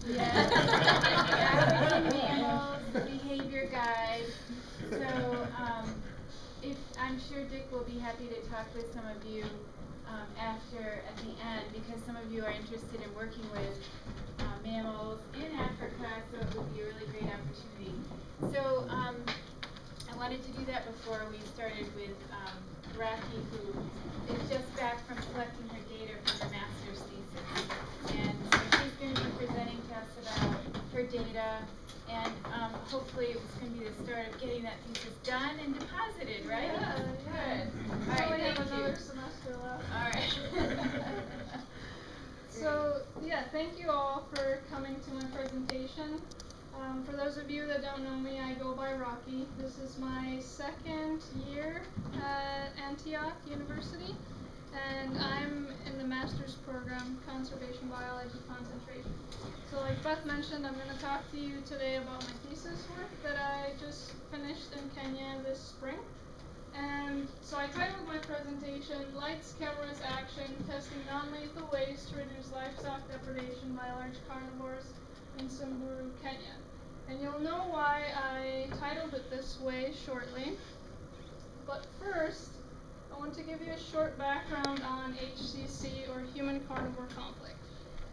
Yes. Mammals, behavior guide. So if I'm sure Dick will be happy to talk with some of you after at the end, because some of you are interested in working with mammals in Africa, so it would be a really great opportunity. So I wanted to do that before we started with Rocky, who is just back from collecting her data for her master's thesis. And so she's going to be presenting to us about her data, and hopefully it's going to be the start of getting that thesis done and deposited, right? Yeah. Good. All right, we have thank another you. semester left. All right. So, yeah, thank you all for coming to my presentation. For those of you that don't know me, I go by Rocky. This is my second year at Antioch University, and I'm in the master's program, Conservation Biology Concentration. So like Beth mentioned, I'm going to talk to you today about my thesis work that I just finished in Kenya this spring. And so I titled my presentation, Lights, Cameras, Action, Testing Non-Lethal Ways to Reduce Livestock Depredation by Large Carnivores in Samburu, Kenya. And you'll know why I titled it this way shortly. But first, I want to give you a short background on HCC, or human-carnivore conflict.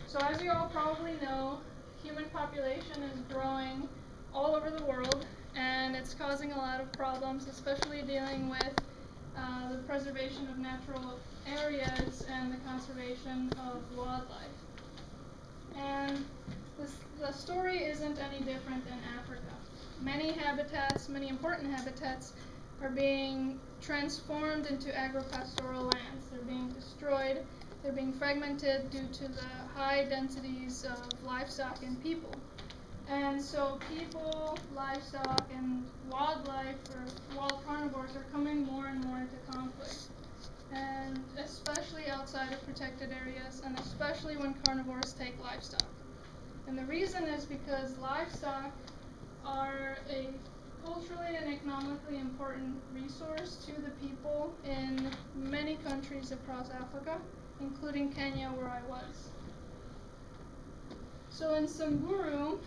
So as you all probably know, human population is growing all over the world, and it's causing a lot of problems, especially dealing with the preservation of natural areas and the conservation of wildlife. And the story isn't any different in Africa. Many habitats, many important habitats, are being transformed into agripastoral lands. They're being destroyed. They're being fragmented due to the high densities of livestock and people. And so people, livestock, and wildlife, or wild carnivores, are coming more and more into conflict. And especially outside of protected areas, and especially when carnivores take livestock. And the reason is because livestock are a culturally and economically important resource to the people in many countries across Africa, including Kenya, where I was. So in Samburu,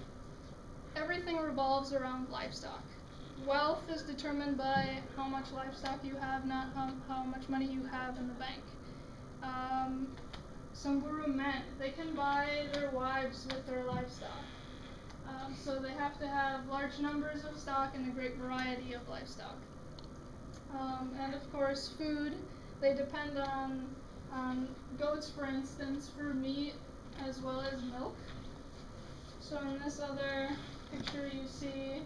everything revolves around livestock. Wealth is determined by how much livestock you have, not how much money you have in the bank. Samburu men, they can buy their wives with their livestock. So they have to have large numbers of stock and a great variety of livestock. And of course, food, they depend on goats, for instance, for meat as well as milk. So in this other picture you see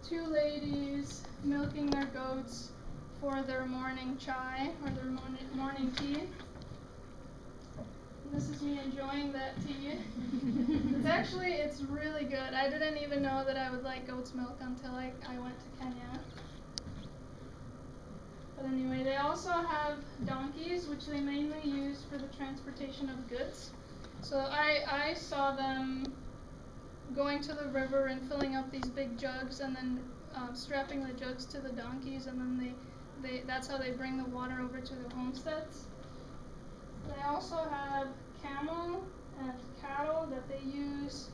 two ladies milking their goats for their morning chai, or their morning tea. And this is me enjoying that tea. It's really good. I didn't even know that I would like goat's milk until I went to Kenya. But anyway, they also have donkeys, which they mainly use for the transportation of goods. So I saw them going to the river and filling up these big jugs, and then strapping the jugs to the donkeys, and then that's how they bring the water over to the homesteads. They also have camel and cattle that they use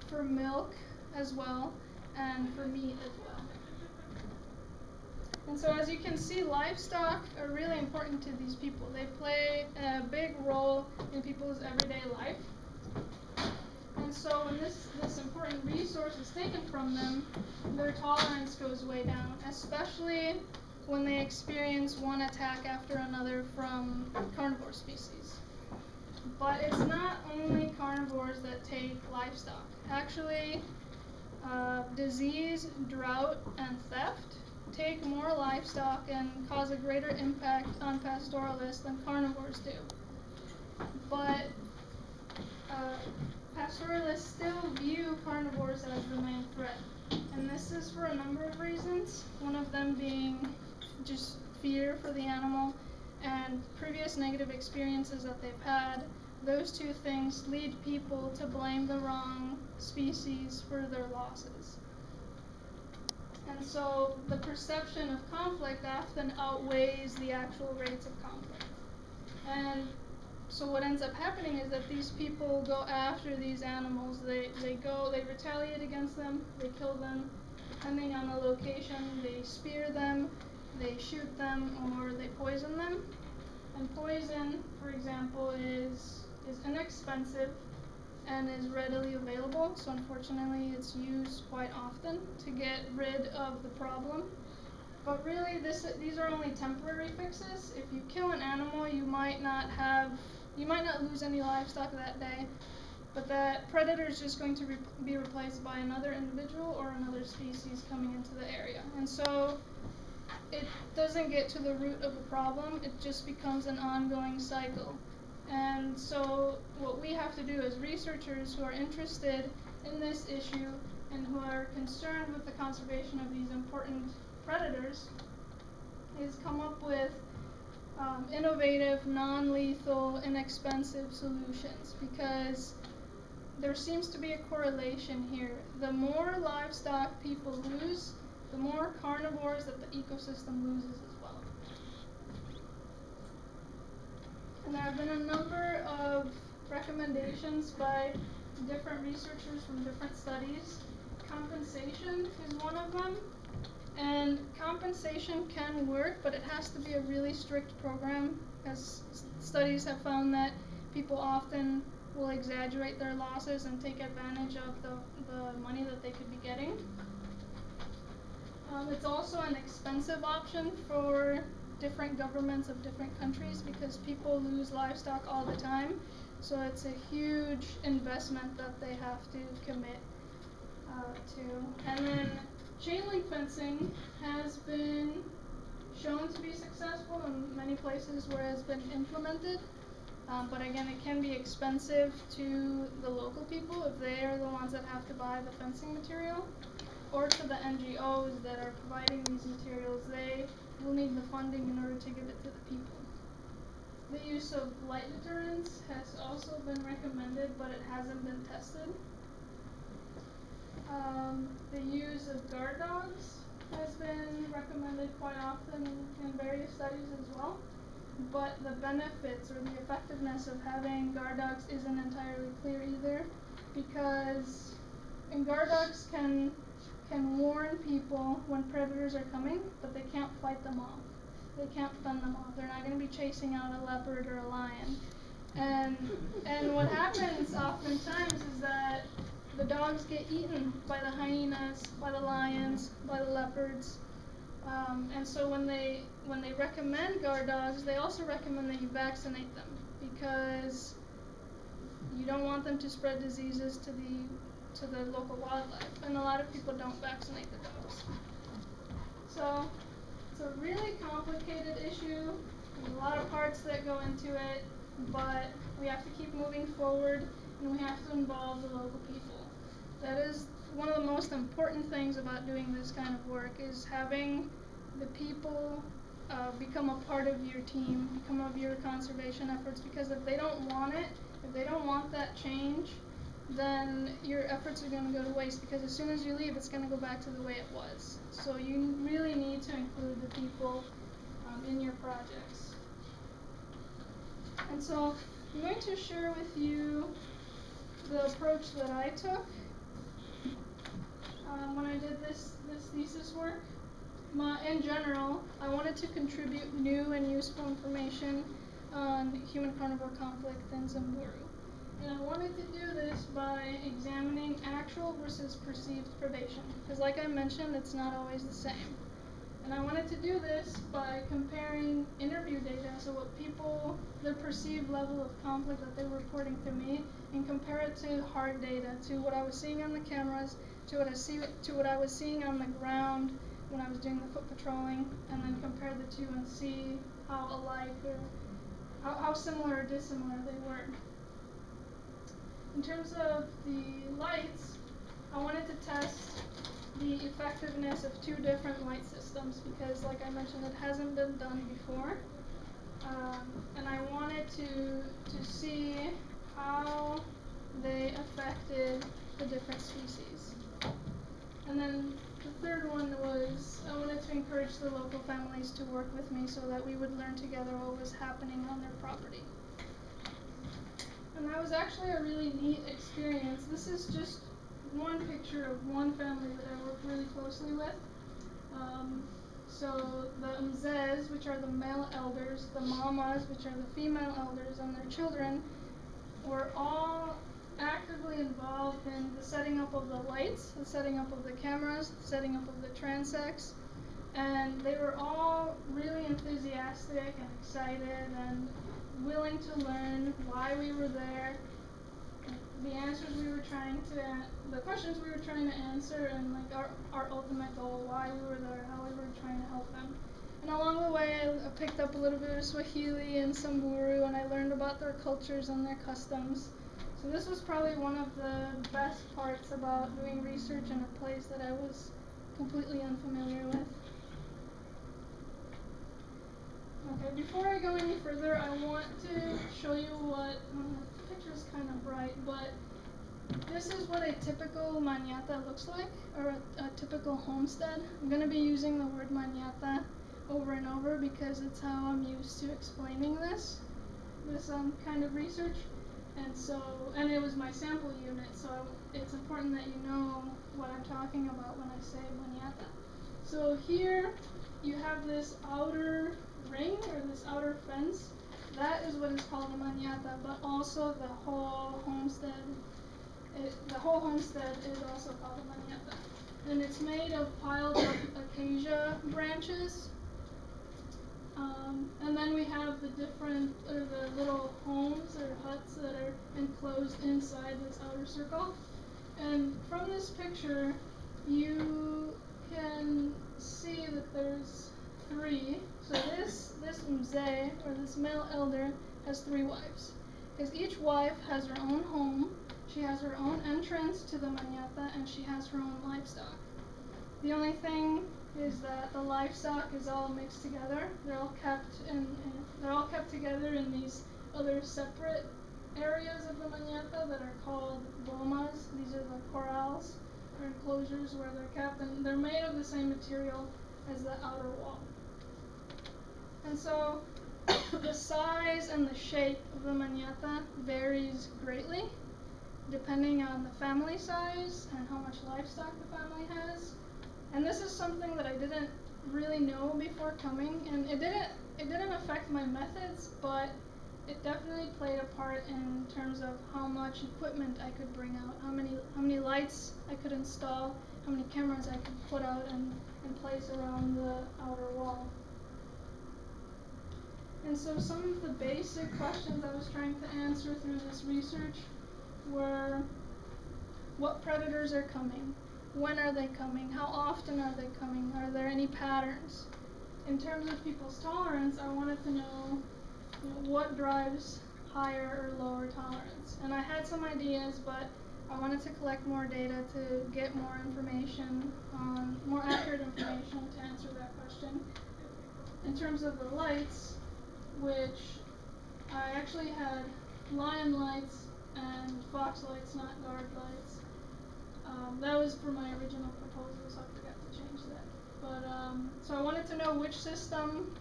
for milk as well, and for meat as well. And so as you can see, livestock are really important to these people. They play a big role in people's everyday life. And so when this important resource is taken from them, their tolerance goes way down, especially when they experience one attack after another from carnivore species. But it's not only carnivores that take livestock. Actually, disease, drought, and theft take more livestock and cause a greater impact on pastoralists than carnivores do. But pastoralists still view carnivores as the main threat. And this is for a number of reasons, one of them being just fear for the animal and previous negative experiences that they've had. Those two things lead people to blame the wrong species for their losses. And so the perception of conflict often outweighs the actual rates of conflict. And So what ends up happening is that these people go after these animals. They retaliate against them, they kill them, depending on the location, they spear them, they shoot them, or they poison them. And poison, for example, is inexpensive and is readily available, so unfortunately it's used quite often to get rid of the problem. But really, these are only temporary fixes. If you kill an animal, you might not lose any livestock that day, but that predator is just going to be replaced by another individual or another species coming into the area. And so it doesn't get to the root of the problem, it just becomes an ongoing cycle. And so what we have to do as researchers who are interested in this issue and who are concerned with the conservation of these important predators is come up with innovative, non-lethal, inexpensive solutions, because there seems to be a correlation here. The more livestock people lose, the more carnivores that the ecosystem loses as well. And there have been a number of recommendations by different researchers from different studies. Compensation is one of them. And compensation can work, but it has to be a really strict program, as studies have found that people often will exaggerate their losses and take advantage of the money that they could be getting. It's also an expensive option for different governments of different countries because people lose livestock all the time. So it's a huge investment that they have to commit to. And then chain link fencing has been shown to be successful in many places where it's been implemented. But again, it can be expensive to the local people if they are the ones that have to buy the fencing material, or to the NGOs that are providing these materials. They will need the funding in order to give it to the people. The use of light deterrents has also been recommended, but it hasn't been tested. The use of guard dogs has been recommended quite often in various studies as well. But the benefits or the effectiveness of having guard dogs isn't entirely clear either, because guard dogs can warn people when predators are coming, but they can't fight them off. They can't fend them off. They're not going to be chasing out a leopard or a lion. And what happens oftentimes is that the dogs get eaten by the hyenas, by the lions, by the leopards. And so when they recommend guard dogs, they also recommend that you vaccinate them, because you don't want them to spread diseases to the local wildlife, and a lot of people don't vaccinate the dogs. So it's a really complicated issue. There's a lot of parts that go into it, but we have to keep moving forward, and we have to involve the local people. That is one of the most important things about doing this kind of work, is having the people become a part of your team, become of your conservation efforts, because if they don't want it, if they don't want that change, then your efforts are going to go to waste, because as soon as you leave, it's going to go back to the way it was. So you really need to include the people in your projects. And so I'm going to share with you the approach that I took when I did this thesis work. In general, I wanted to contribute new and useful information on human-carnivore conflict in Samburu. And I wanted to do this by examining actual versus perceived predation, because like I mentioned, it's not always the same. And I wanted to do this by comparing interview data, so what people, their perceived level of conflict that they were reporting to me, and compare it to hard data, to what I was seeing on the cameras, to what I was seeing on the ground when I was doing the foot patrolling, and then compare the two and see how alike or how similar or dissimilar they were. In terms of the lights, I wanted to test the effectiveness of two different light systems, because like I mentioned, it hasn't been done before. And I wanted to see how they affected the different species. And then the third one was I wanted to encourage the local families to work with me so that we would learn together what was happening on their property. And that was actually a really neat experience. This is just one picture of one family that I worked really closely with. So the mzes, which are the male elders, the mamas, which are the female elders, and their children, were all actively involved in the setting up of the lights, the setting up of the cameras, the setting up of the transects, and they were all really enthusiastic and excited and willing to learn why we were there, the answers we were trying to, the questions we were trying to answer, and like our ultimate goal, why we were there, how we were trying to help them. And along the way, I picked up a little bit of Swahili and Samburu, and I learned about their cultures and their customs. So this was probably one of the best parts about doing research in a place that I was completely unfamiliar with. Okay, before I go any further, I want to show you what, the picture's kind of bright, but this is what a typical mañata looks like, or a typical homestead. I'm going to be using the word mañata over and over because it's how I'm used to explaining this kind of research. And it was my sample unit, so it's important that you know what I'm talking about when I say mañata. So here you have this outer ring, or this outer fence. That is what is called a mañata, but also the whole homestead. The whole homestead is also called a mañata. And it's made of piled up acacia branches. And then we have the little homes or huts that are enclosed inside this outer circle. And from this picture, you can see that there's 3. So this mzee, or this male elder, has 3 wives. Because each wife has her own home, she has her own entrance to the mañata, and she has her own livestock. The only thing is that the livestock is all mixed together. They're all kept together in these other separate areas of the mañata that are called bomas. These are the corrals or enclosures where they're kept, and they're made of the same material as the outer wall. And so the size and the shape of the mañata varies greatly depending on the family size and how much livestock the family has. And this is something that I didn't really know before coming, and it didn't affect my methods, but it definitely played a part in terms of how much equipment I could bring out, how many lights I could install, how many cameras I could put out and place around the outer wall. And so some of the basic questions I was trying to answer through this research were, what predators are coming? When are they coming? How often are they coming? Are there any patterns? In terms of people's tolerance, I wanted to know, what drives higher or lower tolerance. And I had some ideas, but I wanted to collect more data to get more information, more accurate information to answer that question. In terms of the lights, which I actually had lion lights and fox lights, not guard lights. That was for my original proposal, so I forgot to change that. But so I wanted to know which system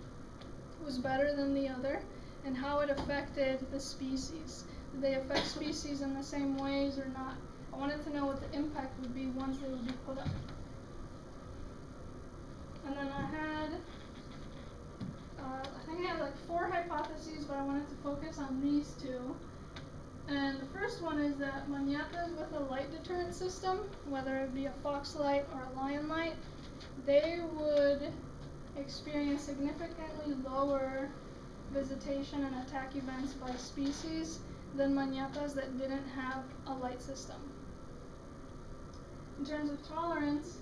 was better than the other and how it affected the species. Did they affect species in the same ways or not? I wanted to know what the impact would be once they would be put up. And then I think I had like 4 hypotheses, but I wanted to focus on these 2. And the first one is that mañatas with a light deterrent system, whether it be a fox light or a lion light, they would experience significantly lower visitation and attack events by species than mañatas that didn't have a light system. In terms of tolerance,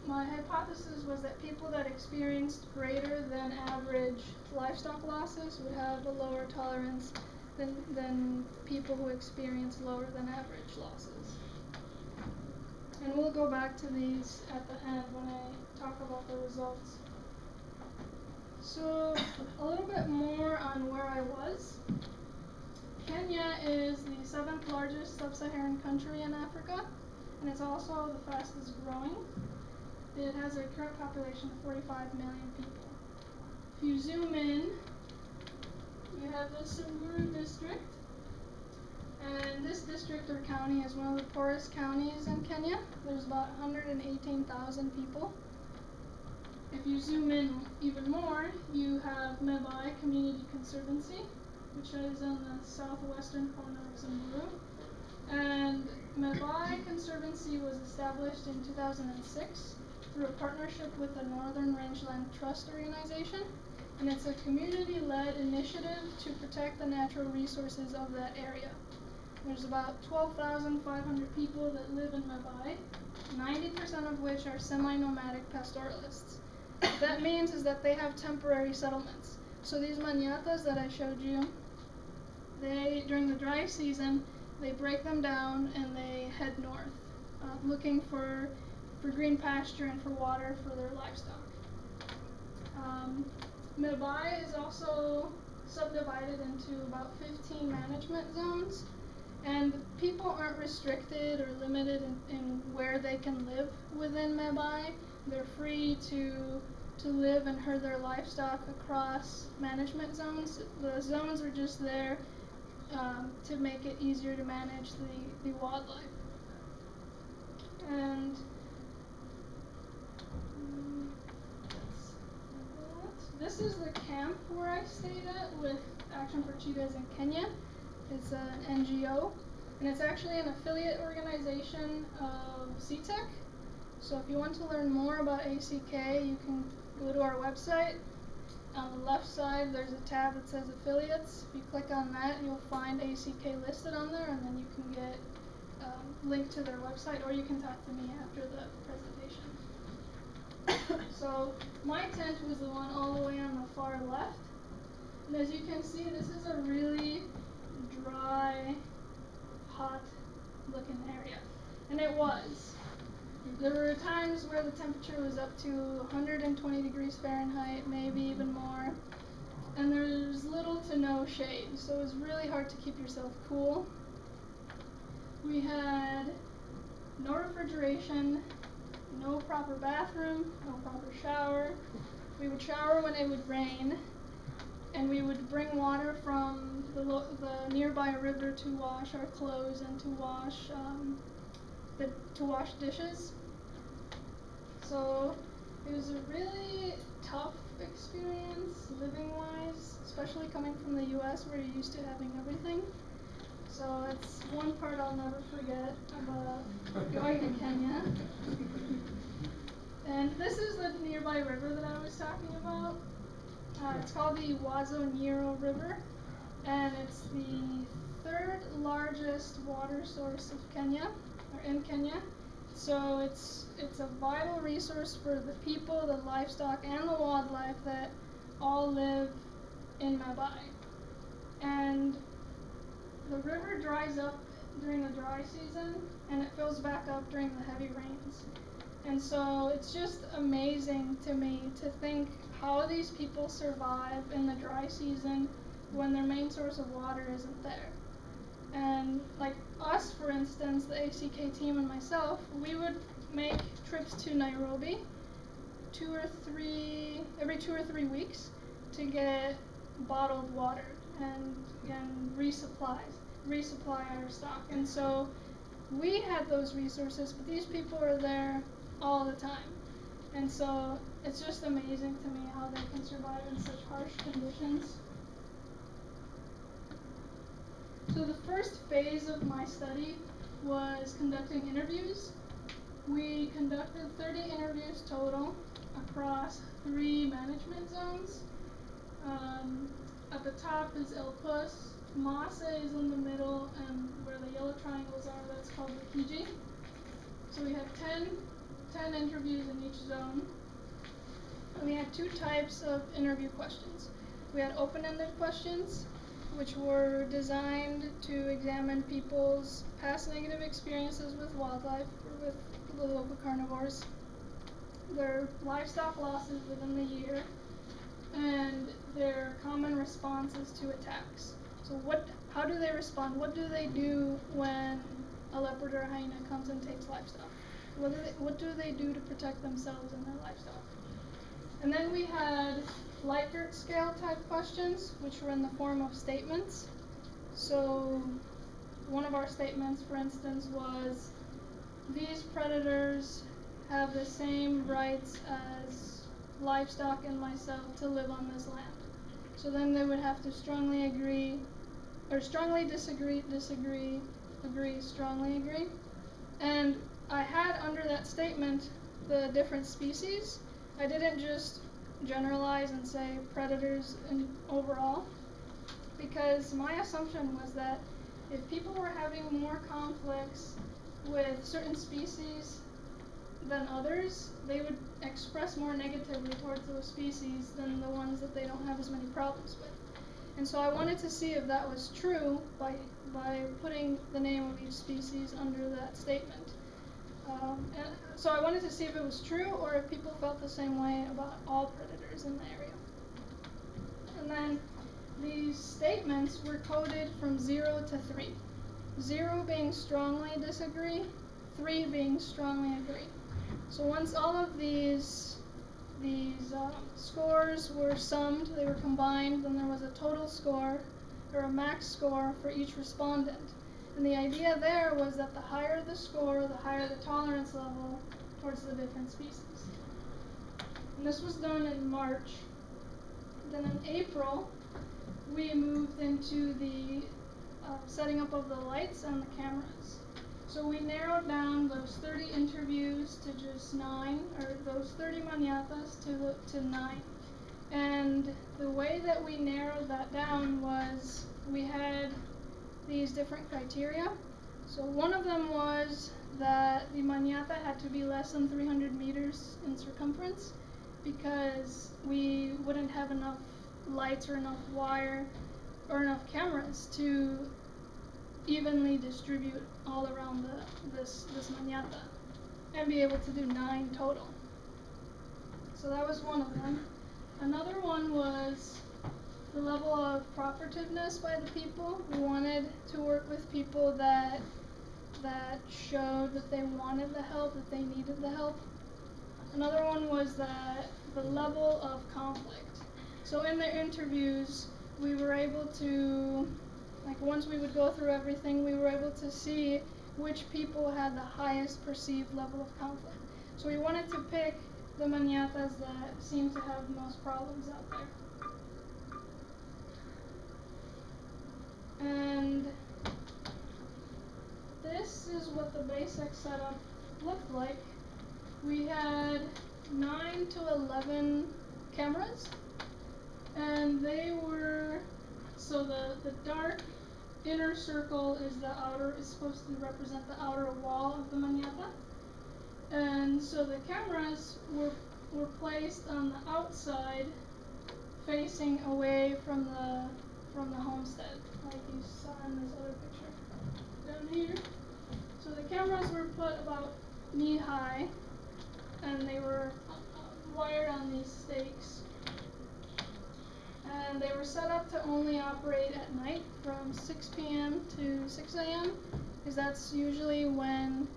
my hypothesis was that people that experienced greater than average livestock losses would have a lower tolerance than people who experience lower than average losses. And we'll go back to these at the end when I talk about the results. So a little bit more on where I was. Kenya is the 7th largest sub-Saharan country in Africa, and it's also the fastest growing. It has a current population of 45 million people. If you zoom in, you have the Samburu district, And this district or county is one of the poorest counties in Kenya. There's about 118,000 people. If you zoom in even more, you have Meibae Community Conservancy, which is in the southwestern corner of Samburu. And Meibae Conservancy was established in 2006 through a partnership with the Northern Rangeland Trust Organization. And it's a community-led initiative to protect the natural resources of that area. There's about 12,500 people that live in Meibae, 90% of which are semi-nomadic pastoralists. What that means is that they have temporary settlements. So these manyatas that I showed you, during the dry season, they break them down and they head north, looking for green pasture and for water for their livestock. Meibae is also subdivided into about 15 management zones, and people aren't restricted or limited in where they can live within Meibae. They're free to live and herd their livestock across management zones. The zones are just there to make it easier to manage the wildlife. And this is the camp where I stayed at with Action for Cheetahs in Kenya. It's an NGO, and it's actually an affiliate organization of CTEC. So if you want to learn more about ACK, you can go to our website. On the left side, there's a tab that says affiliates. If you click on that, you'll find ACK listed on there, and then you can get linked to their website, or you can talk to me after the presentation. So my tent was the one all the way on the far left. And as you can see, this is a really dry, hot looking area. And it was. There were times where the temperature was up to 120 degrees Fahrenheit, maybe even more. And there's little to no shade, so it was really hard to keep yourself cool. We had no refrigeration, no proper bathroom, no proper shower. We would shower when it would rain, and we would bring water from the nearby river to wash our clothes and to wash dishes. So it was a really tough experience living-wise, especially coming from the US where you're used to having everything. So that's one part I'll never forget about going to Kenya. And this is the nearby river that I was talking about. It's called the Wazo Nyiro River, and it's the third largest water source of Kenya, or in Kenya. So it's a vital resource for the people, the livestock, and the wildlife that all live in Meibae. And the river dries up during the dry season, and it fills back up during the heavy rains. And so it's just amazing to me to think how these people survive in the dry season when their main source of water isn't there. And like us, for instance, the ACK team and myself, we would make trips to Nairobi every 2 or 3 weeks to get bottled water and again resupply our stock. And so we had those resources, but these people are there all the time. And so it's just amazing to me how they can survive in such harsh conditions. So the first phase of my study was conducting interviews. We conducted 30 interviews total across 3 management zones. At the top is El Pus, Masa is in the middle, and where the yellow triangles are, that's called the Kiji. So we had 10 interviews in each zone. And we had 2 types of interview questions. We had open-ended questions, which were designed to examine people's past negative experiences with wildlife or with the local carnivores, their livestock losses within the year, and their common responses to attacks. So how do they respond? What do they do when a leopard or a hyena comes and takes livestock? What do they do to protect themselves and their livestock? And then we had Likert scale type questions, which were in the form of statements. So one of our statements, for instance, was these predators have the same rights as livestock and myself to live on this land. So then they would have to strongly agree, or strongly disagree, agree, strongly agree. And I had under that statement the different species. I didn't just generalize and say predators in overall, because my assumption was that if people were having more conflicts with certain species than others, they would express more negatively towards those species than the ones that they don't have as many problems with. And so I wanted to see if that was true by putting the name of each species under that statement. And so I wanted to see if it was true or if people felt the same way about all predators in the area. And then these statements were coded from 0 to 3. 0 being strongly disagree, 3 being strongly agree. So once all of these scores were summed, they were combined, then there was a total score or a max score for each respondent. And the idea there was that the higher the score, the higher the tolerance level towards the different species. And this was done in March. Then in April, we moved into the setting up of the lights and the cameras. So we narrowed down those 30 interviews to just 9, or those 30 mañatas to 9. And the way that we narrowed that down was we had these different criteria. So one of them was that the mañata had to be less than 300 meters in circumference, because we wouldn't have enough lights or enough wire or enough cameras to evenly distribute all around this mañata and be able to do 9 total. So that was one of them. Another one was the level of cooperativeness by the people. We wanted to work with people that showed that they wanted the help, that they needed the help. Another one was that the level of conflict. So in the interviews, we were able to, like once we would go through everything, we were able to see which people had the highest perceived level of conflict. So we wanted to pick the mañatas that seemed to have the most problems out there. And this is what the basic setup looked like. We had 9 to 11 cameras, and they were, so the dark inner circle is supposed to represent the outer wall of the mañata. And so the cameras were placed on the outside, facing away from the homestead, like you saw in this other picture down here. So the cameras were put about knee high, and they were wired on these stakes. And they were set up to only operate at night from 6 p.m. to 6 a.m. because that's usually when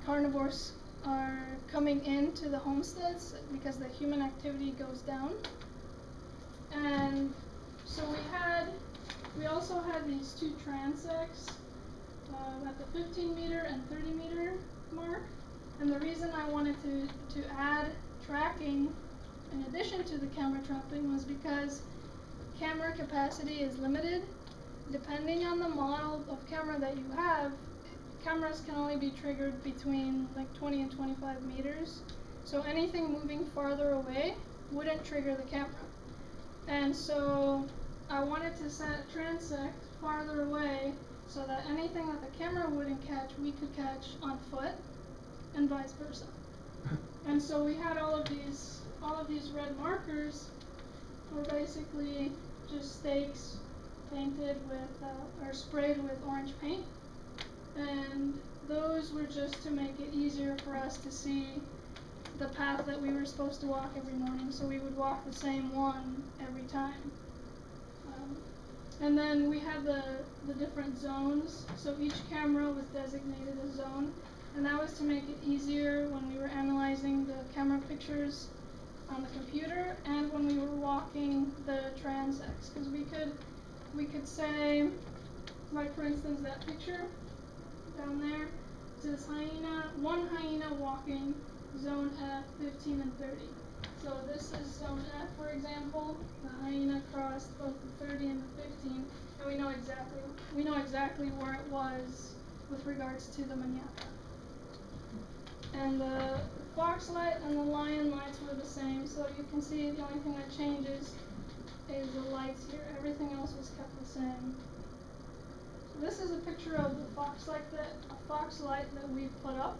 carnivores are coming into the homesteads, because the human activity goes down. And so we also had these 2 transects at the 15 meter and 30 meter mark. And the reason I wanted to add tracking in addition to the camera trapping was because camera capacity is limited. Depending on the model of camera that you have, cameras can only be triggered between like 20 and 25 meters. So anything moving farther away wouldn't trigger the camera. And so I wanted to set a transect farther away so that anything that the camera wouldn't catch, we could catch on foot, and vice versa. And so we had all of these red markers were basically just stakes painted with or sprayed with orange paint, and those were just to make it easier for us to see the path that we were supposed to walk every morning, so we would walk the same one every time. And then we had the different zones, so each camera was designated a zone, and that was to make it easier when we were analyzing the camera pictures on the computer and when we were walking the transects, because we could say, Like for instance that picture down there, it says one hyena walking, zone F, 15 and 30. So this is zone F, for example. The hyena crossed both the 30 and the 15, and we know exactly where it was with regards to the manapa. And the fox light and the lion lights were the same, so you can see the only thing that changes is the lights here. Everything else was kept the same. So this is a picture of the fox light that we put up.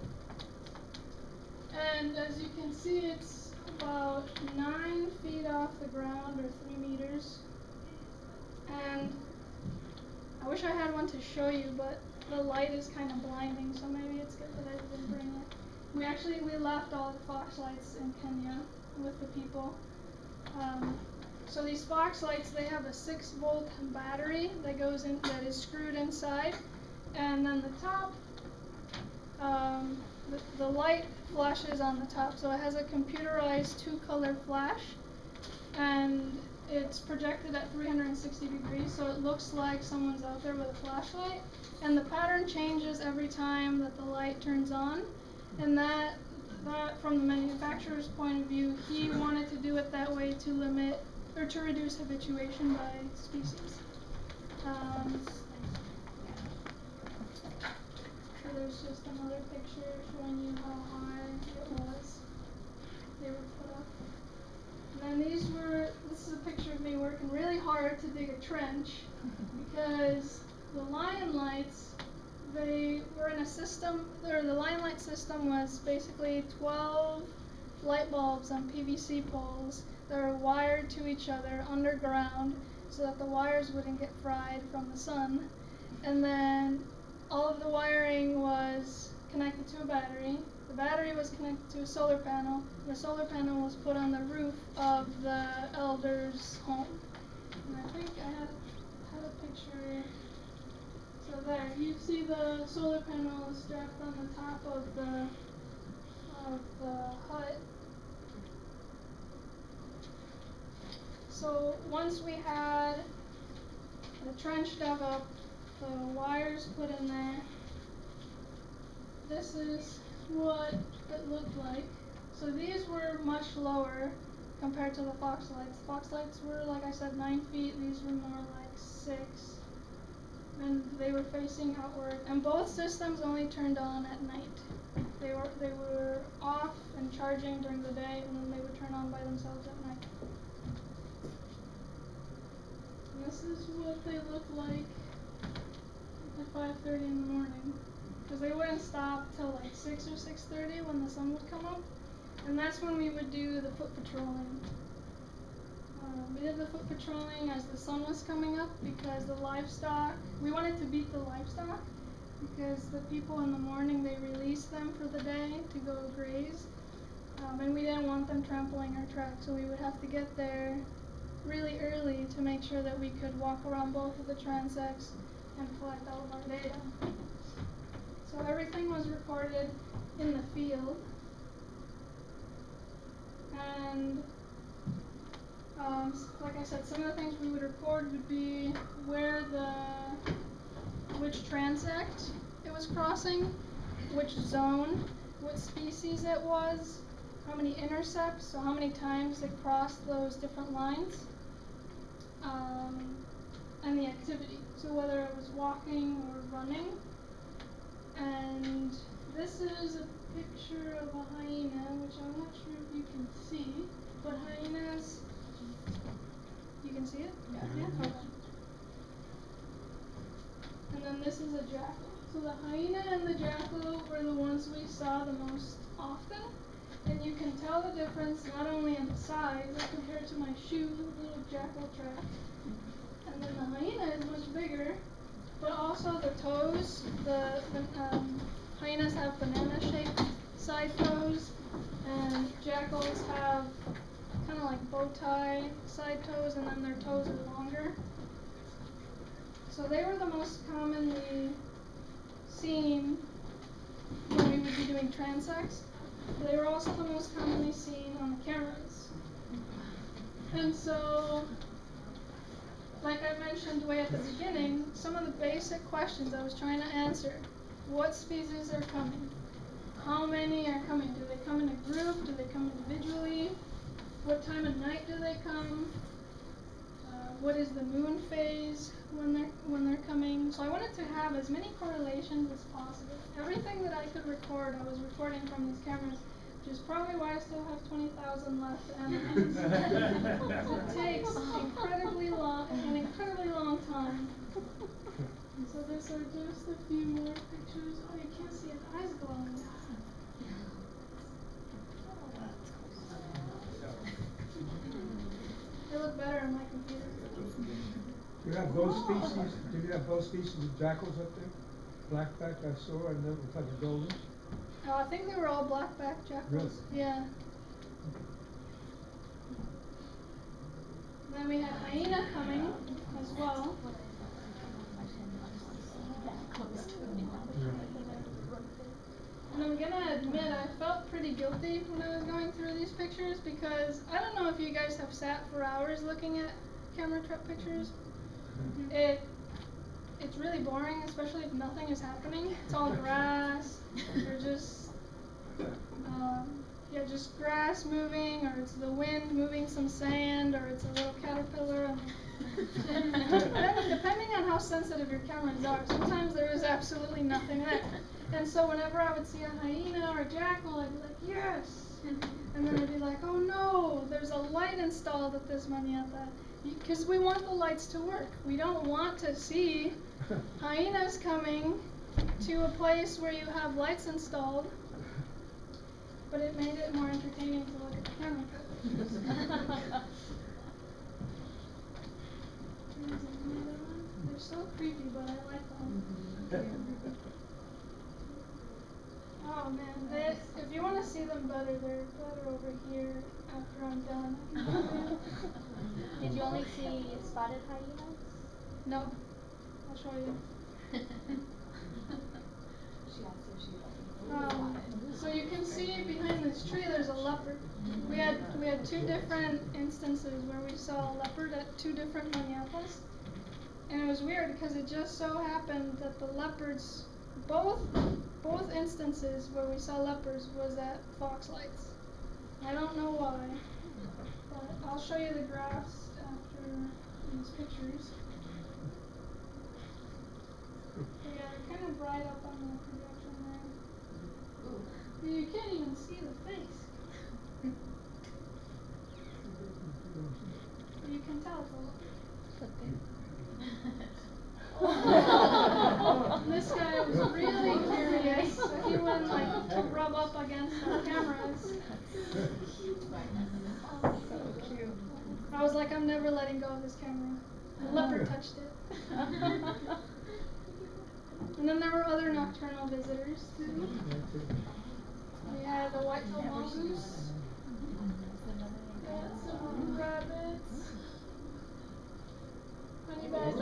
And as you can see, it's about 9 feet off the ground, or 3 meters. And I wish I had one to show you, but the light is kind of blinding, so maybe it's good that I didn't bring it. We left all the fox lights in Kenya with the people. So these fox lights, they have a 6-volt battery that is screwed inside, and then the top, the light flashes on the top. So it has a computerized 2-color flash, and it's projected at 360 degrees, so it looks like someone's out there with a flashlight. And the pattern changes every time that the light turns on. And that from the manufacturer's point of view, he wanted to do it that way to limit or to reduce habituation by species. So there's just another picture showing you how high it was. They were put up. And then this is a picture of me working really hard to dig a trench because the lion lights, they were in a system, or the line light system was basically 12 light bulbs on PVC poles that are wired to each other underground so that the wires wouldn't get fried from the sun. And then all of the wiring was connected to a battery. The battery was connected to a solar panel. The solar panel was put on the roof of the elder's home. And I think I had a picture. So there, you see the solar panel strapped on the top of the hut. So once we had the trench dug up, the wires put in there, this is what it looked like. So these were much lower compared to the fox lights. Fox lights were, like I said, 9 feet. These were more like 6. And they were facing outward. And both systems only turned on at night. They were off and charging during the day, and then they would turn on by themselves at night. And this is what they look like at 5:30 in the morning. Because they wouldn't stop till like 6 or 6:30 when the sun would come up. And that's when we would do the foot patrolling. We did the foot patrolling as the sun was coming up because the livestock, we wanted to beat the livestock because the people in the morning, they released them for the day to go graze. And we didn't want them trampling our track, so we would have to get there really early to make sure that we could walk around both of the transects and collect all of our data. So everything was recorded in the field. And like I said, some of the things we would record would be which transect it was crossing, which zone, what species it was, how many intercepts, so how many times it crossed those different lines, and the activity, so whether it was walking or running. And this is a picture of a hyena, which I'm not sure if you can see, but hyenas, you can see it? Yeah. Okay. And then this is a jackal. So the hyena and the jackal were the ones we saw the most often. And you can tell the difference not only in the size, but compared to my shoe, little jackal track. And then the hyena is much bigger, but also the toes. The hyenas have banana-shaped side toes, and jackals have kind of like bow tie side toes, and then their toes are longer. So they were the most commonly seen when we would be doing transects. They were also the most commonly seen on the cameras. And so like I mentioned way at the beginning, some of the basic questions I was trying to answer. What species are coming? How many are coming? Do they come in a group? Do they come individually? What time of night do they come? What is the moon phase when they're coming? So I wanted to have as many correlations as possible. Everything that I could record, I was recording from these cameras, which is probably why I still have 20,000 left to analyze. It takes an incredibly long time. So these are just a few more pictures. Oh, you can't see his eyes glowing. They look better on my computer. Do you have both species? Do you have both species of jackals up there? Blackback I saw, and then it looks like a golden. Oh, I think they were all blackback jackals. Really? Yeah. Then we have hyena coming as well. And I'm gonna admit I felt pretty guilty when I was going through these pictures because I don't know if you guys have sat for hours looking at camera trap pictures. It's really boring, especially if nothing is happening. It's all grass, or just just grass moving, or it's the wind moving some sand, or it's a little caterpillar. And depending on how sensitive your cameras are, sometimes there is absolutely nothing there. And so whenever I would see a hyena or a jackal, I'd be like, yes! And then I'd be like, oh no, there's a light installed at this manata. Because we want the lights to work. We don't want to see hyenas coming to a place where you have lights installed. But it made it more entertaining to look at the camera pictures. They're so creepy, but I like them. Oh man, if you want to see them better, they're better over here after I'm done. Did you only see spotted hyenas? No, I'll show you. So you can see behind this tree there's a leopard. We had two different instances where we saw a leopard at two different manatas. And it was weird because it just so happened that the leopards, both instances where we saw leopards was at fox lights. I don't know why, but I'll show you the graphs after these pictures. Yeah, they're kind of bright up on the projection there. You can't even see the face. You can tell it's a leopard. This guy was really curious, so he went like to rub up against our cameras. So cute. I was like, I'm never letting go of this camera. The leopard touched it. And then there were other nocturnal visitors too. We had the white-tailed mongoose. We had some rabbits. Honeybees.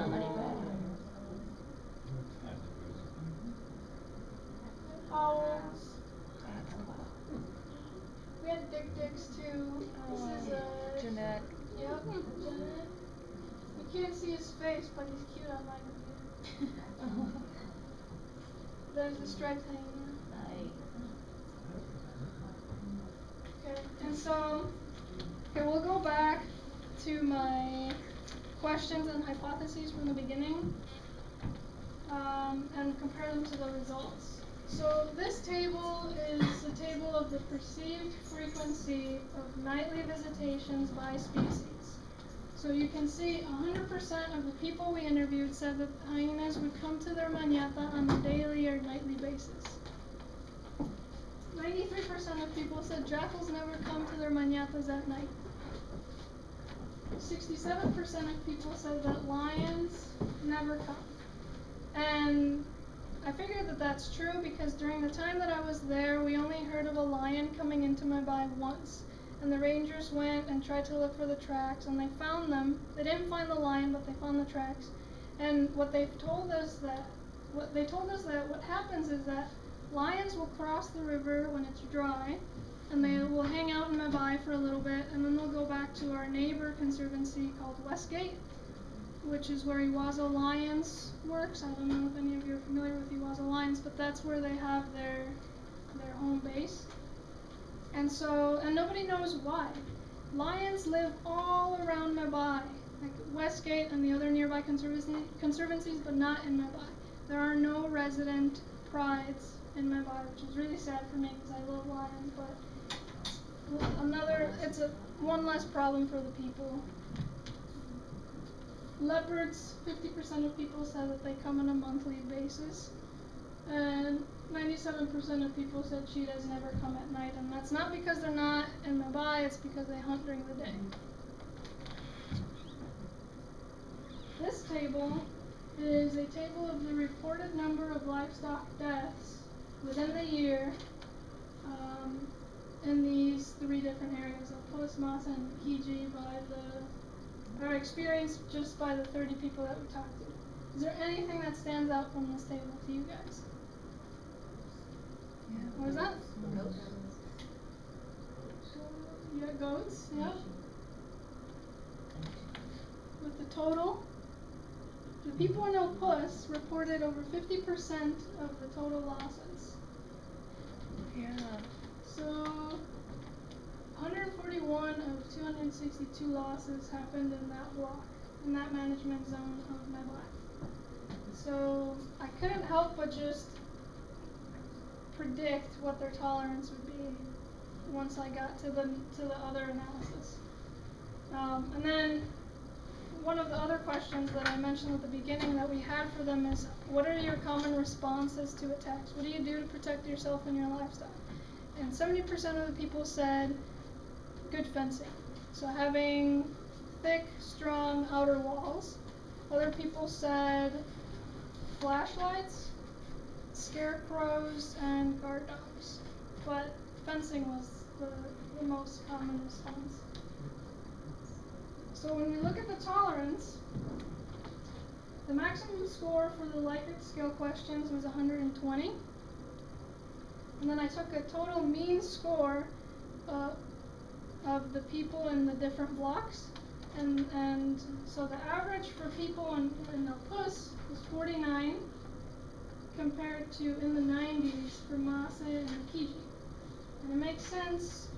Owls. We had dik-diks too. This is Jeanette. Yep, Jeanette. You can't see his face, but he's cute on my computer. There's the striped hyena. Okay, and so, we'll go back to my questions and hypotheses from the beginning, and compare them to the results. So this table is the table of the perceived frequency of nightly visitations by species. So you can see 100% of the people we interviewed said that hyenas would come to their manata on a daily or nightly basis. 93% of people said jackals never come to their manatas at night. 67% of people said that lions never come. And I figured that that's true because during the time that I was there, we only heard of a lion coming into Meibae once. And the rangers went and tried to look for the tracks, and they found them. They didn't find the lion, but they found the tracks. And what told us that what happens is that lions will cross the river when it's dry, and they will hang out in Meibae for a little bit, and then they'll go back to our neighbor conservancy called Westgate. which is where Iwazo Lions works. I don't know if any of you are familiar with Iwazo Lions, but that's where they have their home base. And so, and nobody knows why. Lions live all around Meibae, like Westgate and the other nearby conservancies, but not in Meibae. There are no resident prides in Meibae, which is really sad for me because I love lions, but it's one less problem for the people. Leopards, 50% of people said that they come on a monthly basis, and 97% of people said cheetahs never come at night, and that's not because they're not in Meibae, it's because they hunt during the day. This table is a table of the reported number of livestock deaths within the year in these 3 different areas of Puss, Masa, and Kiji are experienced just by the 30 people that we talked to. Is there anything that stands out from this table to you guys? Yeah. What was that? Goats. You got goats, yeah. With the total, the people in El Puss reported over 50% of the total losses. Yeah. So 141 of 262 losses happened in that block, in that management zone of Meibae. So I couldn't help but just predict what their tolerance would be once I got to the other analysis. And then one of the other questions that I mentioned at the beginning that we had for them is, what are your common responses to attacks? What do you do to protect yourself and your livestock? And 70% of the people said good fencing. So having thick, strong outer walls. Other people said flashlights, scarecrows, and guard dogs. But fencing was the most common response. So when we look at the tolerance, the maximum score for the Likert scale questions was 120. And then I took a total mean score of the people in the different blocks. And so the average for people in El Puss was 49 compared to in the 90s for Masa and Kiji. And it makes sense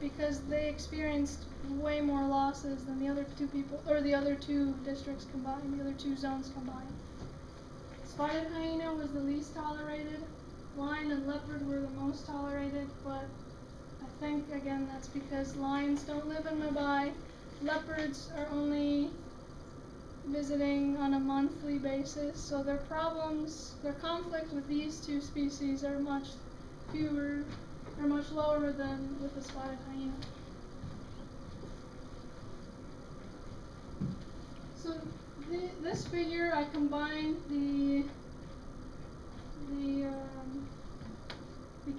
because they experienced way more losses than the other 2 people, or the other 2 districts combined, the other 2 zones combined. Spotted hyena was the least tolerated. Lion and leopard were the most tolerated, but I think, again, that's because lions don't live in Meibae. Leopards are only visiting on a monthly basis, so their conflict with these 2 species are much fewer, or much lower than with the spotted hyena. So this figure, I combined the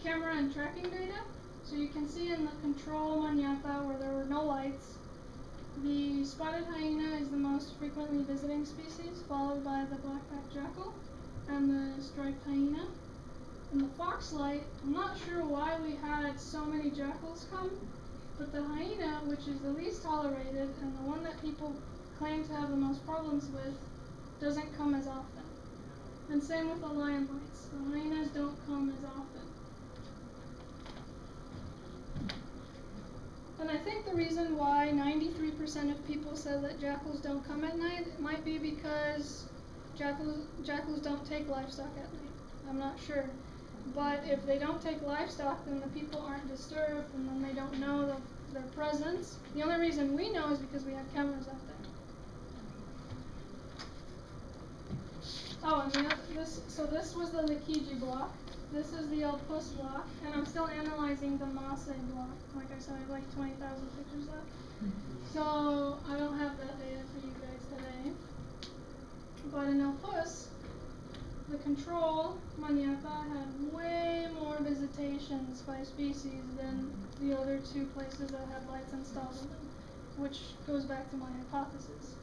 camera and tracking data. So you can see in the control Manyata where there were no lights, the spotted hyena is the most frequently visiting species, followed by the black-backed jackal and the striped hyena. In the foxlight, I'm not sure why we had so many jackals come, but the hyena, which is the least tolerated and the one that people claim to have the most problems with, doesn't come as often. And same with the lion lights. The hyenas don't come as often. And I think the reason why 93% of people said that jackals don't come at night, it might be because jackals don't take livestock at night. I'm not sure. But if they don't take livestock, then the people aren't disturbed, and then they don't know their presence. The only reason we know is because we have cameras out there. Oh, and this was the Likiji block. This is the El Puss block, and I'm still analyzing the Masa block. Like I said, I have like 20,000 pictures left. So I don't have that data for you guys today. But in El Puss, the control, Manyata, had way more visitations by species than the other 2 places that had lights installed in them, which goes back to my hypothesis.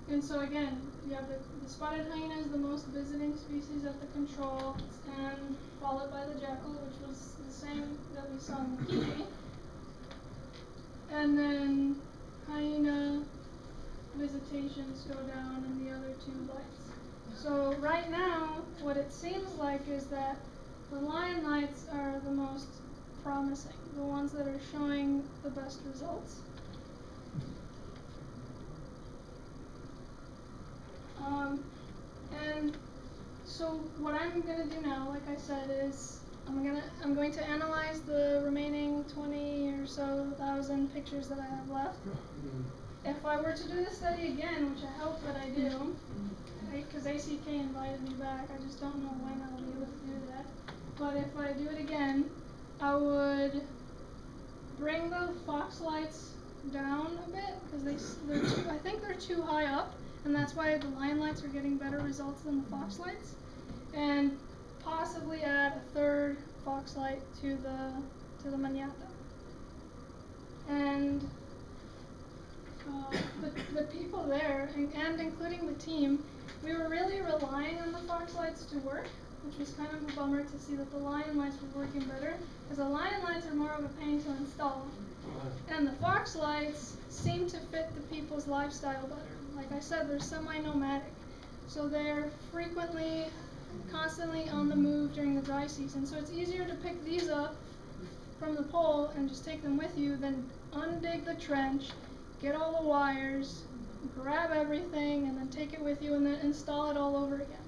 And so again, you have the spotted hyena is the most visiting species at the control, and followed by the jackal, which was the same that we saw in the Kiji. And then hyena, visitations go down and the other 2 lights. So right now, what it seems like is that the lion lights are the most promising, the ones that are showing the best results. And so what I'm going to do now, like I said, is I'm going to analyze the remaining 20 or so thousand pictures that I have left. If I were to do the study again, which I hope that I do, because ACK invited me back, I just don't know when I'll be able to do that. But if I do it again, I would bring the fox lights down a bit because I think they're too high up, and that's why the lion lights are getting better results than the fox lights. And possibly add a 3rd fox light to the manata. And the people there, and including the team, we were really relying on the fox lights to work, which was kind of a bummer to see that the lion lights were working better, because the lion lights are more of a pain to install. And the fox lights seem to fit the people's lifestyle better. Like I said, they're semi-nomadic, so they're constantly on the move during the dry season. So it's easier to pick these up from the pole and just take them with you than undig the trench, get all the wires, grab everything, and then take it with you and then install it all over again.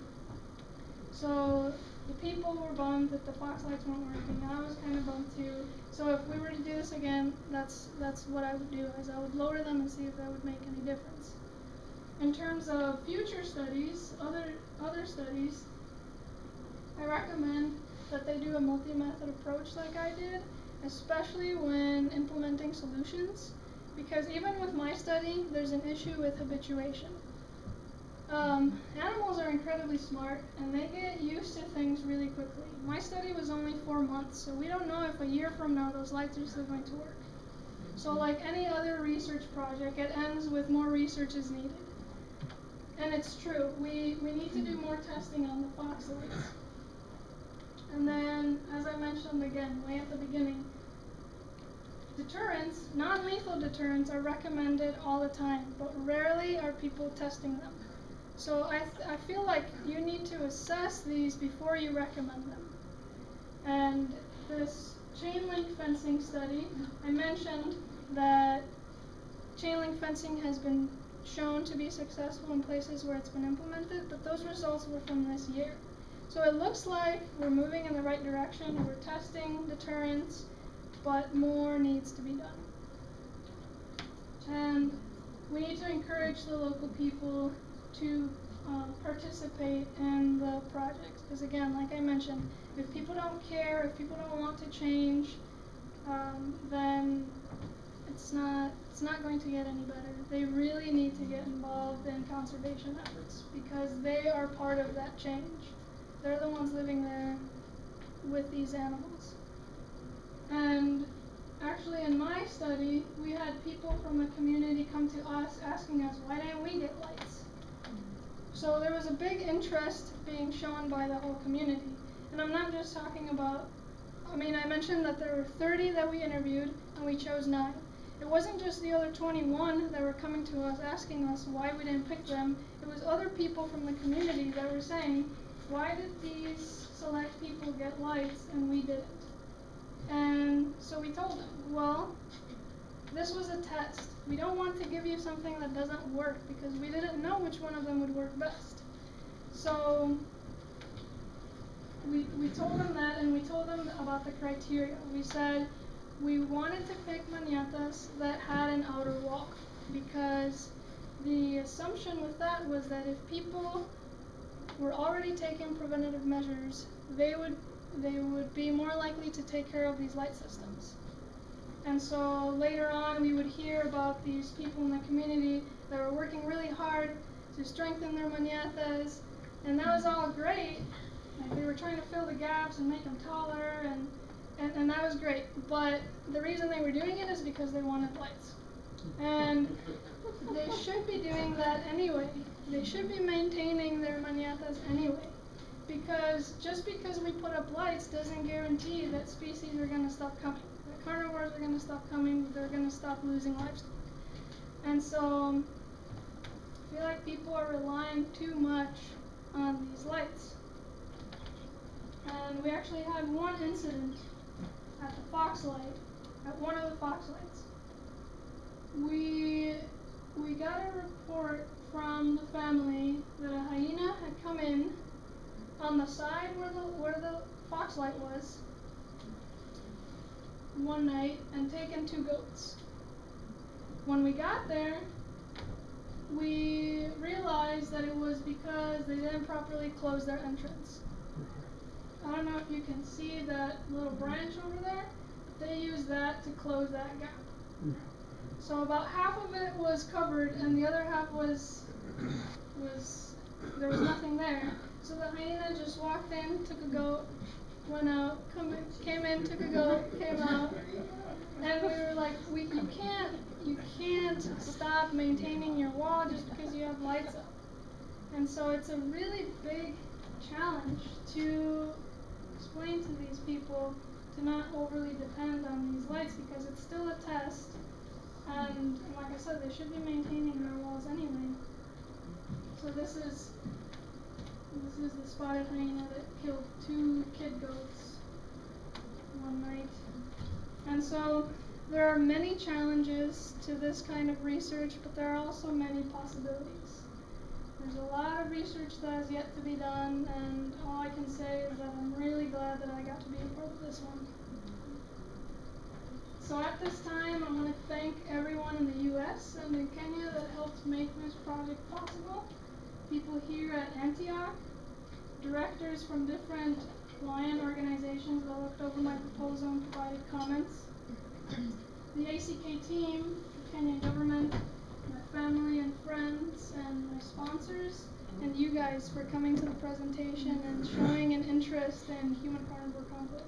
So the people were bummed that the fox lights weren't working, and I was kind of bummed too. So if we were to do this again, that's what I would do, is I would lower them and see if that would make any difference. In terms of future studies, other studies, I recommend that they do a multi-method approach like I did, especially when implementing solutions, because even with my study, there's an issue with habituation. Animals are incredibly smart, and they get used to things really quickly. My study was only 4 months, so we don't know if a year from now those lights are still going to work. So like any other research project, it ends with more research is needed. And it's true, we need to do more testing on the fox lights. And then, as I mentioned again, way at the beginning, deterrents, non-lethal deterrents, are recommended all the time, but rarely are people testing them. So I feel like you need to assess these before you recommend them. And this chain link fencing study, I mentioned that chain link fencing has been shown to be successful in places where it's been implemented, but those results were from this year. So it looks like we're moving in the right direction. We're testing deterrents, but more needs to be done. And we need to encourage the local people to participate in the projects. Because again, like I mentioned, if people don't care, if people don't want to change, then it's not going to get any better. They really need to get involved in conservation efforts because they are part of that change. They're the ones living there with these animals. And actually in my study, we had people from the community come to us asking us, why didn't we get lights? So there was a big interest being shown by the whole community. And I'm not just talking about, I mentioned that there were 30 that we interviewed and we chose 9. It wasn't just the other 21 that were coming to us asking us why we didn't pick them. It was other people from the community that were saying, why did these select people get lights and we didn't? And so we told them, well, this was a test. We don't want to give you something that doesn't work because we didn't know which one of them would work best. So we told them that, and we told them about the criteria. We said we wanted to pick manatas that had an outer wall because the assumption with that was that if people were already taking preventative measures, they would be more likely to take care of these light systems. And so later on we would hear about these people in the community that were working really hard to strengthen their manatas, and that was all great. Like they were trying to fill the gaps and make them taller, and that was great. But the reason they were doing it is because they wanted lights. And they should be doing that anyway. They should be maintaining their manatas anyway. Because just because we put up lights doesn't guarantee that species are going to stop coming. That carnivores are going to stop coming, they're going to stop losing livestock. And so feel like people are relying too much on these lights. And we actually had one incident at the fox light, at one of the fox lights. We got a report from the family that a hyena had come in on the side where the fox light was one night and taken 2 goats. When we got there, we realized that it was because they didn't properly close their entrance. I don't know if you can see that little branch over there. They used that to close that gap. So about half of it was covered and the other half was there was nothing there. So the hyena just walked in, took a goat, went out, came in, took a goat, came out, and we were like, you can't stop maintaining your wall just because you have lights up. And so it's a really big challenge to explain to these people to not overly depend on these lights because it's still a test. And like I said, they should be maintaining their walls anyway. So this is the spotted hyena that killed 2 kid goats one night. And so there are many challenges to this kind of research, but there are also many possibilities. There's a lot of research that has yet to be done, and all I can say is that I'm really glad that I got to be a part of this one. So at this time, I want to thank everyone in the US and in Kenya that helped make this project possible. People here at Antioch, directors from different lion organizations that looked over my proposal and provided comments, the ACK team, the Kenyan government, my family and friends, and my sponsors, and you guys for coming to the presentation and showing an interest in human-carnivore conflict.